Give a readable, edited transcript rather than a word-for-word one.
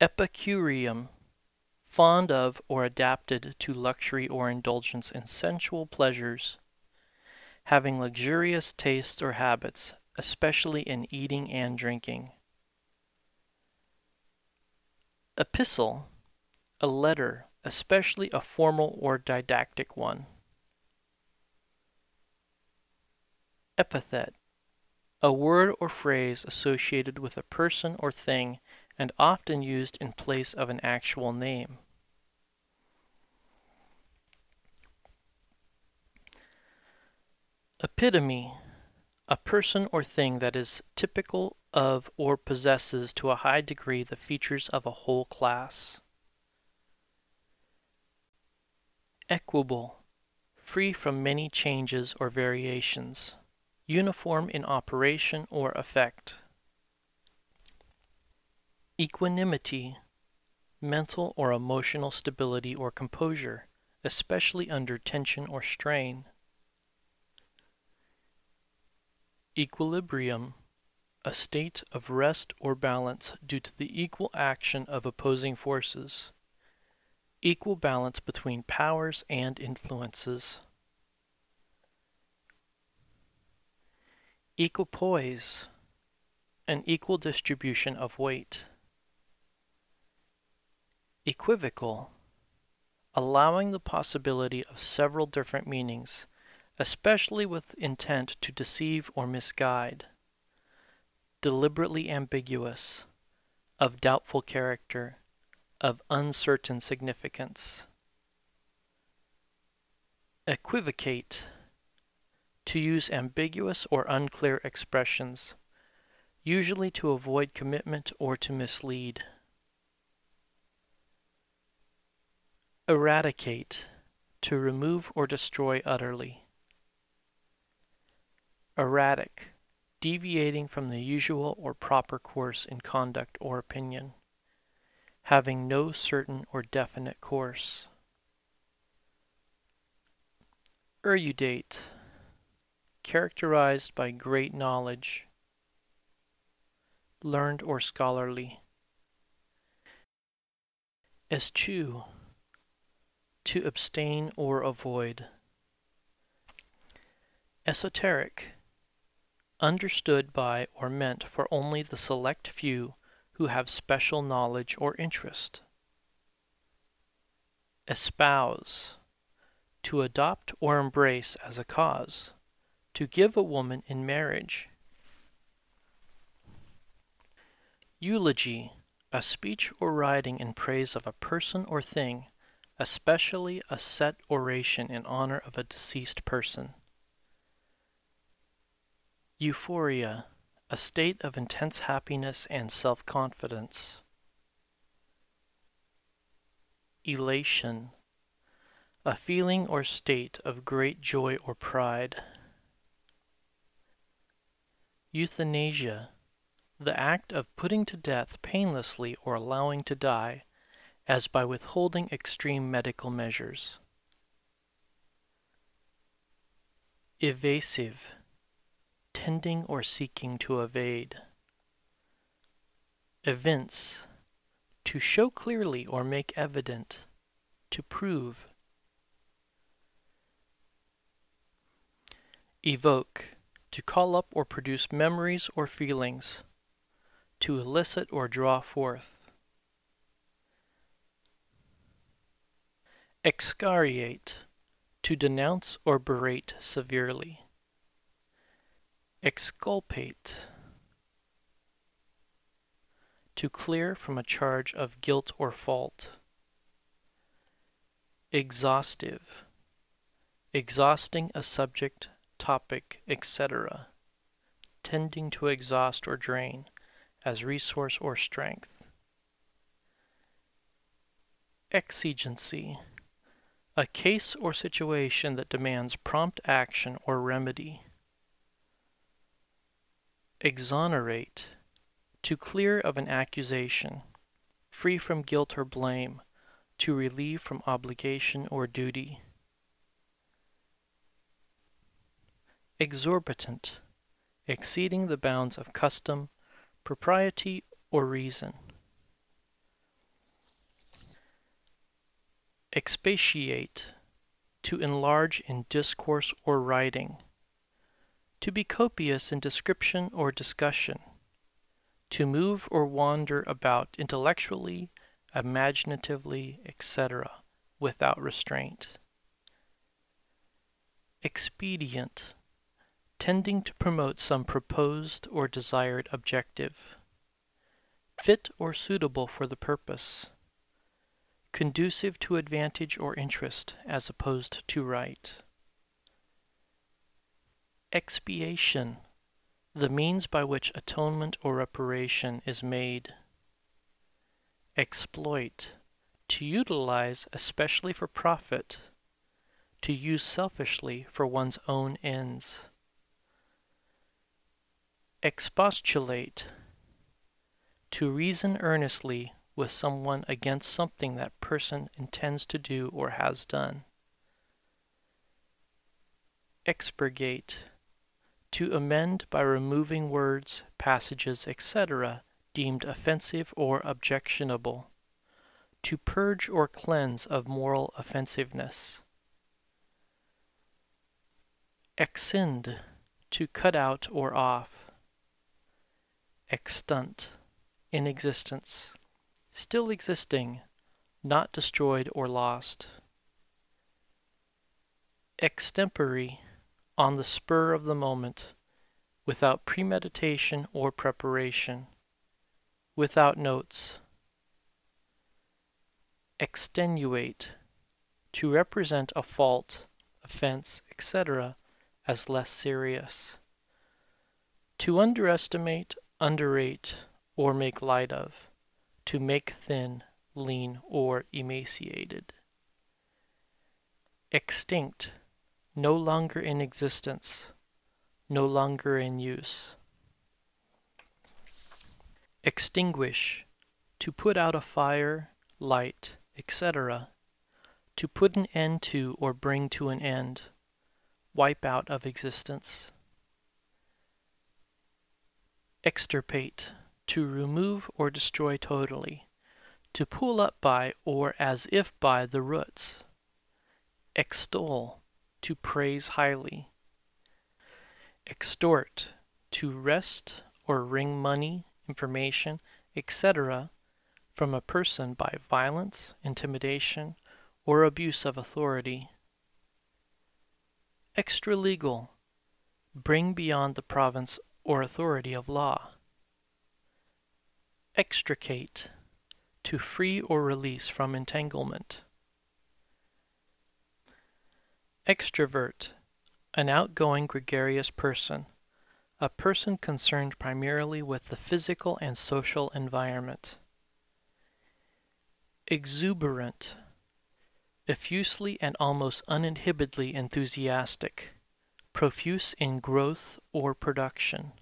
Epicurean, fond of or adapted to luxury or indulgence in sensual pleasures, having luxurious tastes or habits, especially in eating and drinking. Epistle, a letter, especially a formal or didactic one. Epithet, a word or phrase associated with a person or thing and often used in place of an actual name. Epitome, a person or thing that is typical of or possesses to a high degree the features of a whole class. Equable, free from many changes or variations, uniform in operation or effect. Equanimity, mental or emotional stability or composure, especially under tension or strain. Equilibrium, a state of rest or balance due to the equal action of opposing forces, equal balance between powers and influences. Ik-wuh-poiz, an equal distribution of weight. Equivocal, allowing the possibility of several different meanings, especially with intent to deceive or misguide. Deliberately ambiguous, of doubtful character, of uncertain significance. Equivocate, to use ambiguous or unclear expressions, usually to avoid commitment or to mislead. Eradicate, to remove or destroy utterly. Erratic, deviating from the usual or proper course in conduct or opinion, having no certain or definite course. Er-yoo-dahyt, characterized by great knowledge, learned or scholarly. Es-choo, to abstain or avoid. Esoteric, understood by or meant for only the select few who have special knowledge or interest. Espouse, to adopt or embrace as a cause, to give a woman in marriage. Yoo-luh-jee, a speech or writing in praise of a person or thing, especially a set oration in honor of a deceased person. Euphoria, a state of intense happiness and self-confidence. Elation, a feeling or state of great joy or pride. Euthanasia, the act of putting to death painlessly or allowing to die, as by withholding extreme medical measures. Evasive, tending or seeking to evade. Evince, to show clearly or make evident, to prove. Evoke, to call up or produce memories or feelings, to elicit or draw forth. Excoriate, to denounce or berate severely. Ek-skuhl-peyt, to clear from a charge of guilt or fault. Exhaustive, exhausting a subject, topic, etc., tending to exhaust or drain, as resource or strength. Exigency, a case or situation that demands prompt action or remedy. Exonerate, to clear of an accusation, free from guilt or blame, to relieve from obligation or duty. Exorbitant, exceeding the bounds of custom, propriety, or reason. expatiate, to enlarge in discourse or writing, to be copious in description or discussion, to move or wander about intellectually, imaginatively, etc., without restraint. Expedient, tending to promote some proposed or desired objective. Fit or suitable for the purpose. Conducive to advantage or interest as opposed to right. Expiation, the means by which atonement or reparation is made. Exploit, to utilize especially for profit, to use selfishly for one's own ends. Expostulate, to reason earnestly with someone against something that person intends to do or has done. Expurgate, to amend by removing words, passages, etc., deemed offensive or objectionable, to purge or cleanse of moral offensiveness. Excind, to cut out or off. Extant, in existence, still existing, not destroyed or lost. Extem-puh-ree, on the spur of the moment, without premeditation or preparation, without notes. Extenuate, to represent a fault, offense, etc., as less serious. To underestimate, underrate, or make light of, to make thin, lean, or emaciated. Extinct, no longer in existence, no longer in use. Extinguish, to put out a fire, light, etc., to put an end to or bring to an end, wipe out of existence. Ekster-peyt, to remove or destroy totally, to pull up by or as if by the roots. Extol, to praise highly. Extort, to wrest or wring money, information, etc., from a person by violence, intimidation, or abuse of authority. Extrǝ'ligǝl, bring beyond the province or authority of law. Extricate, to free or release from entanglement. Extrovert, an outgoing gregarious person, a person concerned primarily with the physical and social environment. Exuberant, effusely and almost uninhibitedly enthusiastic, profuse in growth or production.